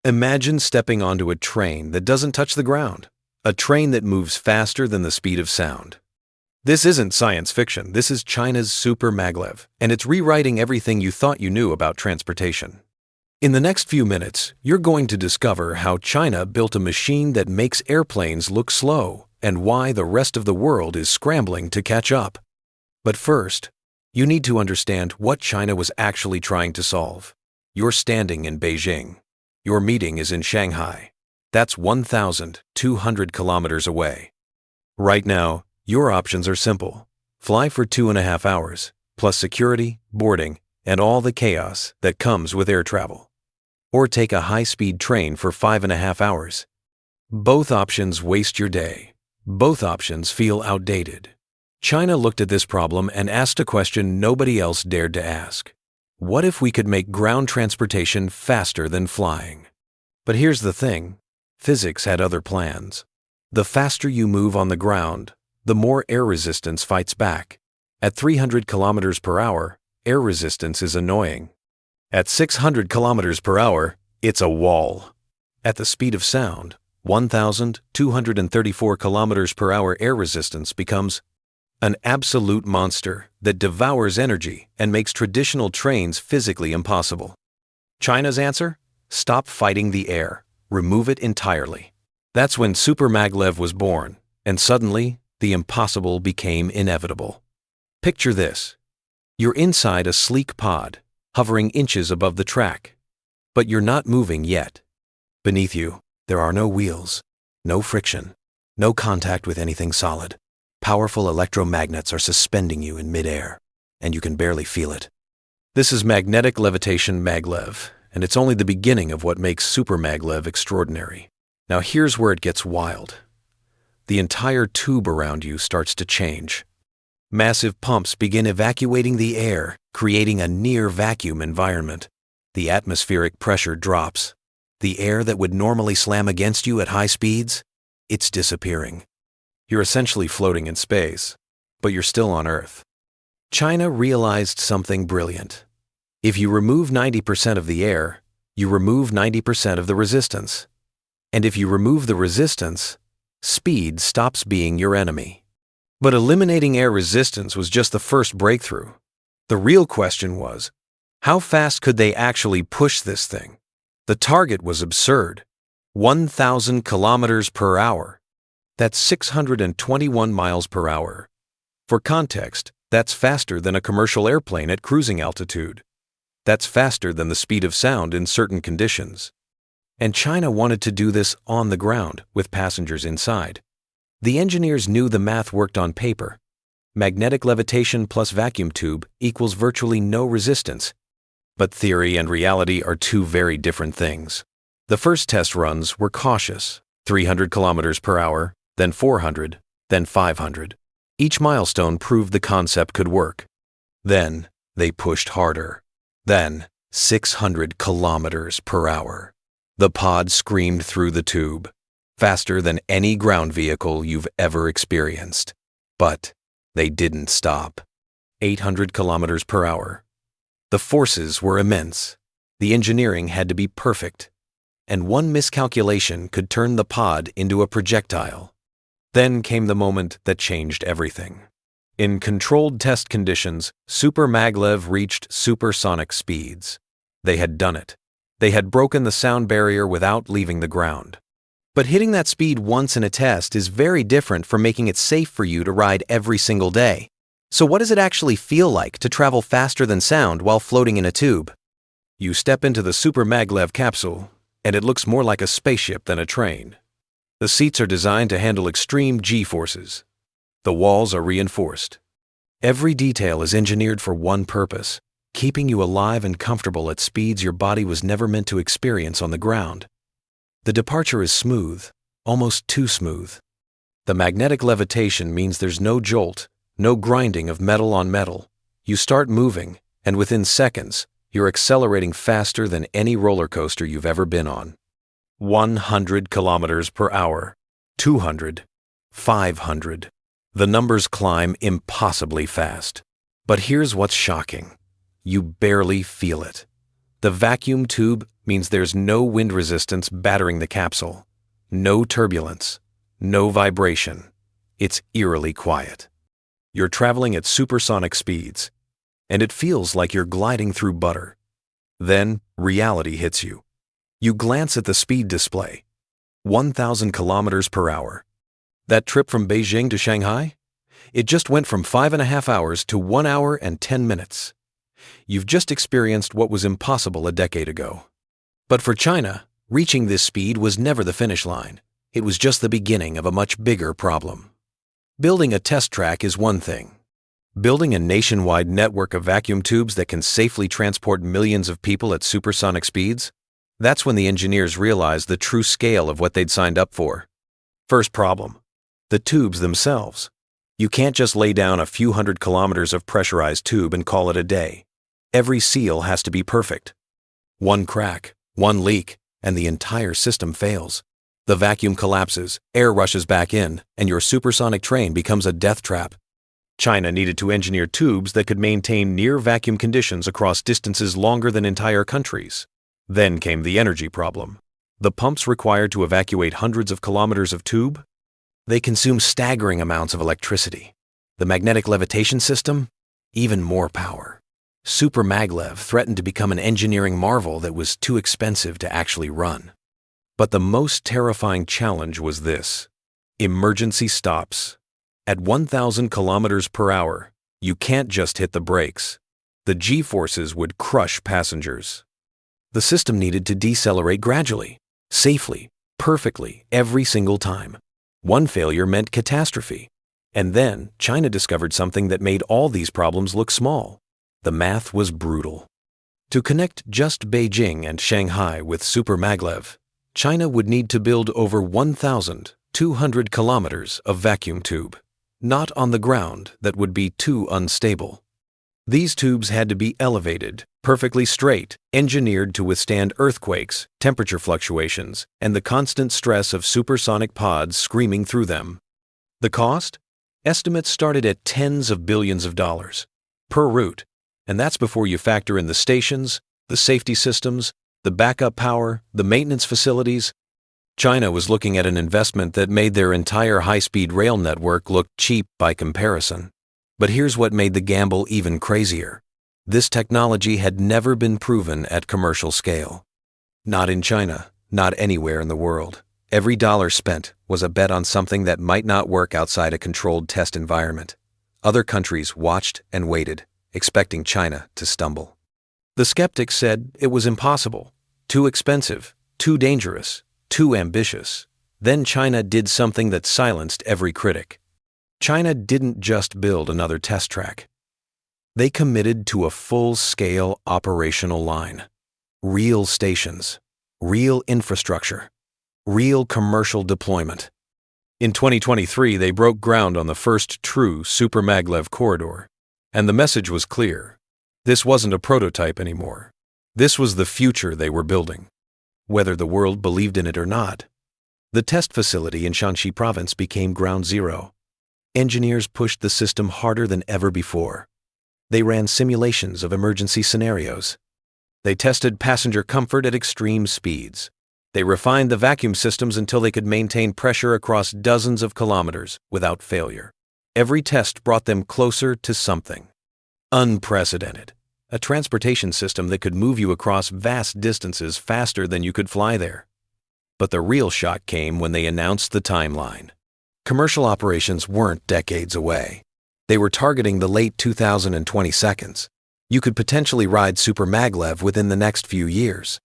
Imagine stepping onto a train that doesn't touch the ground, a train that moves faster than the speed of sound. This isn't science fiction, this is China's Super Maglev, and it's rewriting everything you thought you knew about transportation. In the next few minutes, you're going to discover how China built a machine that makes airplanes look slow and why the rest of the world is scrambling to catch up. But first, you need to understand what China was actually trying to solve. You're standing in Beijing. Your meeting is in Shanghai. That's 1,200 kilometers away. Right now, your options are simple. Fly for 2.5 hours, plus security, boarding, and all the chaos that comes with air travel. Or take a high-speed train for 5.5 hours. Both options waste your day. Both options feel outdated. China looked at this problem and asked a question nobody else dared to ask. What if we could make ground transportation faster than flying? But here's the thing. Physics had other plans. The faster you move on the ground, the more air resistance fights back. At 300 kilometers per hour, air resistance is annoying. At 600 kilometers per hour, it's a wall. At the speed of sound, 1,234 kilometers per hour air resistance becomes an absolute monster that devours energy and makes traditional trains physically impossible. China's answer? Stop fighting the air. Remove it entirely. That's when Super Maglev was born, and suddenly, the impossible became inevitable. Picture this. You're inside a sleek pod, hovering inches above the track. But you're not moving yet. Beneath you, there are no wheels, no friction, no contact with anything solid. Powerful electromagnets are suspending you in midair, and you can barely feel it. This is magnetic levitation maglev, and it's only the beginning of what makes Super Maglev extraordinary. Now here's where it gets wild. The entire tube around you starts to change. Massive pumps begin evacuating the air, creating a near-vacuum environment. The atmospheric pressure drops. The air that would normally slam against you at high speeds, it's disappearing. You're essentially floating in space, but you're still on Earth. China realized something brilliant. If you remove 90% of the air, you remove 90% of the resistance. And if you remove the resistance, speed stops being your enemy. But eliminating air resistance was just the first breakthrough. The real question was, how fast could they actually push this thing? The target was absurd. 1,000 kilometers per hour. That's 621 miles per hour. For context, that's faster than a commercial airplane at cruising altitude. That's faster than the speed of sound in certain conditions. And China wanted to do this on the ground with passengers inside. The engineers knew the math worked on paper. Magnetic levitation plus vacuum tube equals virtually no resistance. But theory and reality are two very different things. The first test runs were cautious, 300 kilometers per hour, then 400, then 500. Each milestone proved the concept could work. Then they pushed harder. Then 600 kilometers per hour. The pod screamed through the tube, faster than any ground vehicle you've ever experienced. But they didn't stop. 800 kilometers per hour. The forces were immense. The engineering had to be perfect. And one miscalculation could turn the pod into a projectile. Then came the moment that changed everything. In controlled test conditions, Super Maglev reached supersonic speeds. They had done it. They had broken the sound barrier without leaving the ground. But hitting that speed once in a test is very different from making it safe for you to ride every single day. So what does it actually feel like to travel faster than sound while floating in a tube? You step into the Super Maglev capsule, and it looks more like a spaceship than a train. The seats are designed to handle extreme G-forces. The walls are reinforced. Every detail is engineered for one purpose, keeping you alive and comfortable at speeds your body was never meant to experience on the ground. The departure is smooth, almost too smooth. The magnetic levitation means there's no jolt, no grinding of metal on metal. You start moving, and within seconds, you're accelerating faster than any roller coaster you've ever been on. 100 kilometers per hour, 200, 500. The numbers climb impossibly fast. But here's what's shocking. You barely feel it. The vacuum tube means there's no wind resistance battering the capsule, no turbulence, no vibration. It's eerily quiet. You're traveling at supersonic speeds, and it feels like you're gliding through butter. Then reality hits you. You glance at the speed display. 1,000 kilometers per hour. That trip from Beijing to Shanghai? It just went from 5.5 hours to 1 hour and 10 minutes. You've just experienced what was impossible a decade ago. But for China, reaching this speed was never the finish line. It was just the beginning of a much bigger problem. Building a test track is one thing. Building a nationwide network of vacuum tubes that can safely transport millions of people at supersonic speeds? That's when the engineers realized the true scale of what they'd signed up for. First problem: the tubes themselves. You can't just lay down a few hundred kilometers of pressurized tube and call it a day. Every seal has to be perfect. One crack, one leak, and the entire system fails. The vacuum collapses, air rushes back in, and your supersonic train becomes a death trap. China needed to engineer tubes that could maintain near-vacuum conditions across distances longer than entire countries. Then came the energy problem. The pumps required to evacuate hundreds of kilometers of tube? They consume staggering amounts of electricity. The magnetic levitation system? Even more power. Super Maglev threatened to become an engineering marvel that was too expensive to actually run. But the most terrifying challenge was this: emergency stops. At 1,000 kilometers per hour, you can't just hit the brakes. The G-forces would crush passengers. The system needed to decelerate gradually, safely, perfectly, every single time. One failure meant catastrophe. And then China discovered something that made all these problems look small. The math was brutal. To connect just Beijing and Shanghai with Super Maglev, China would need to build over 1,200 kilometers of vacuum tube. Not on the ground that would be too unstable. These tubes had to be elevated, perfectly straight, engineered to withstand earthquakes, temperature fluctuations, and the constant stress of supersonic pods screaming through them. The cost? Estimates started at tens of billions of dollars per route, and that's before you factor in the stations, the safety systems, the backup power, the maintenance facilities. China was looking at an investment that made their entire high-speed rail network look cheap by comparison. But here's what made the gamble even crazier. This technology had never been proven at commercial scale. Not in China, not anywhere in the world. Every dollar spent was a bet on something that might not work outside a controlled test environment. Other countries watched and waited, expecting China to stumble. The skeptics said it was impossible, too expensive, too dangerous, too ambitious. Then China did something that silenced every critic. China didn't just build another test track. They committed to a full-scale operational line. Real stations, real infrastructure, real commercial deployment. In 2023, they broke ground on the first true Super Maglev corridor. And the message was clear. This wasn't a prototype anymore. This was the future they were building. Whether the world believed in it or not. The test facility in Shanxi province became ground zero. Engineers pushed the system harder than ever before. They ran simulations of emergency scenarios. They tested passenger comfort at extreme speeds. They refined the vacuum systems until they could maintain pressure across dozens of kilometers without failure. Every test brought them closer to something unprecedented. A transportation system that could move you across vast distances faster than you could fly there. But the real shock came when they announced the timeline. Commercial operations weren't decades away. They were targeting the late 2022s. You could potentially ride Super Maglev within the next few years.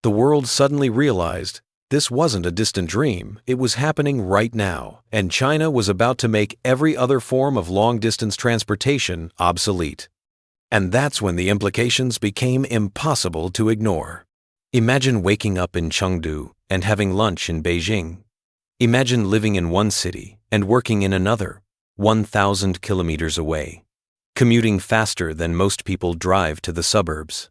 The world suddenly realized this wasn't a distant dream. It was happening right now, and China was about to make every other form of long-distance transportation obsolete. And that's when the implications became impossible to ignore. Imagine waking up in Chengdu and having lunch in Beijing. Imagine living in one city and working in another, 1,000 kilometers away, commuting faster than most people drive to the suburbs.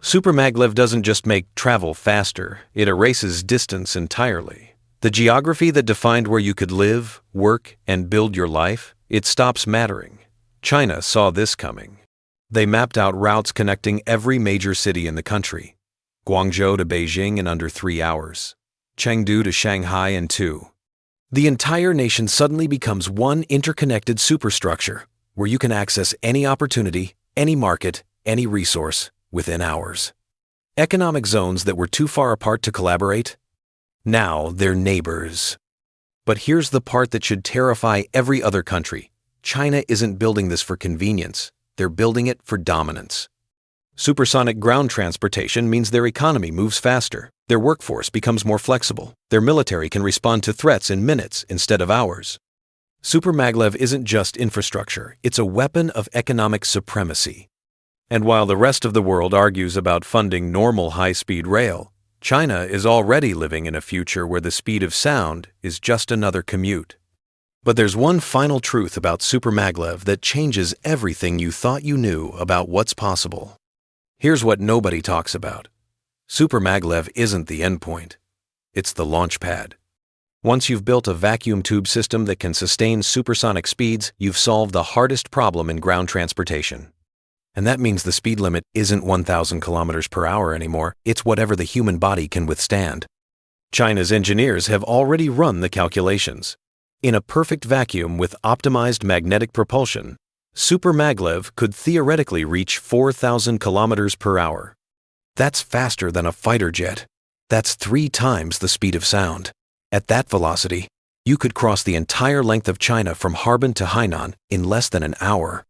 Super Maglev doesn't just make travel faster, it erases distance entirely. The geography that defined where you could live, work, and build your life, it stops mattering. China saw this coming. They mapped out routes connecting every major city in the country. Guangzhou to Beijing in under 3 hours. Chengdu to Shanghai in 2. The entire nation suddenly becomes one interconnected superstructure where you can access any opportunity, any market, any resource within hours. Economic zones that were too far apart to collaborate? Now they're neighbors. But here's the part that should terrify every other country. China isn't building this for convenience. They're building it for dominance. Supersonic ground transportation means their economy moves faster, their workforce becomes more flexible, their military can respond to threats in minutes instead of hours. Super Maglev isn't just infrastructure, it's a weapon of economic supremacy. And while the rest of the world argues about funding normal high-speed rail, China is already living in a future where the speed of sound is just another commute. But there's one final truth about Super Maglev that changes everything you thought you knew about what's possible. Here's what nobody talks about. Super Maglev isn't the endpoint. It's the launch pad. Once you've built a vacuum tube system that can sustain supersonic speeds, you've solved the hardest problem in ground transportation. And that means the speed limit isn't 1,000 kilometers per hour anymore, it's whatever the human body can withstand. China's engineers have already run the calculations. In a perfect vacuum with optimized magnetic propulsion, Super Maglev could theoretically reach 4,000 kilometers per hour. That's faster than a fighter jet. That's 3 times the speed of sound. At that velocity, you could cross the entire length of China from Harbin to Hainan in less than an hour.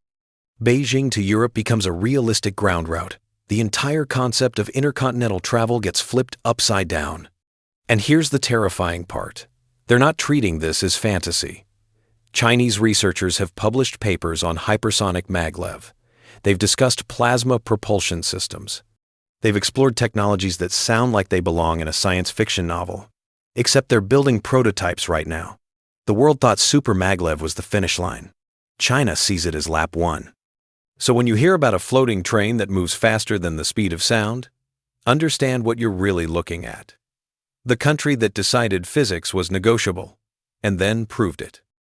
Beijing to Europe becomes a realistic ground route. The entire concept of intercontinental travel gets flipped upside down. And here's the terrifying part. They're not treating this as fantasy. Chinese researchers have published papers on hypersonic maglev. They've discussed plasma propulsion systems. They've explored technologies that sound like they belong in a science fiction novel. Except they're building prototypes right now. The world thought Super Maglev was the finish line. China sees it as lap 1. So when you hear about a floating train that moves faster than the speed of sound, understand what you're really looking at. The country that decided physics was negotiable, and then proved it.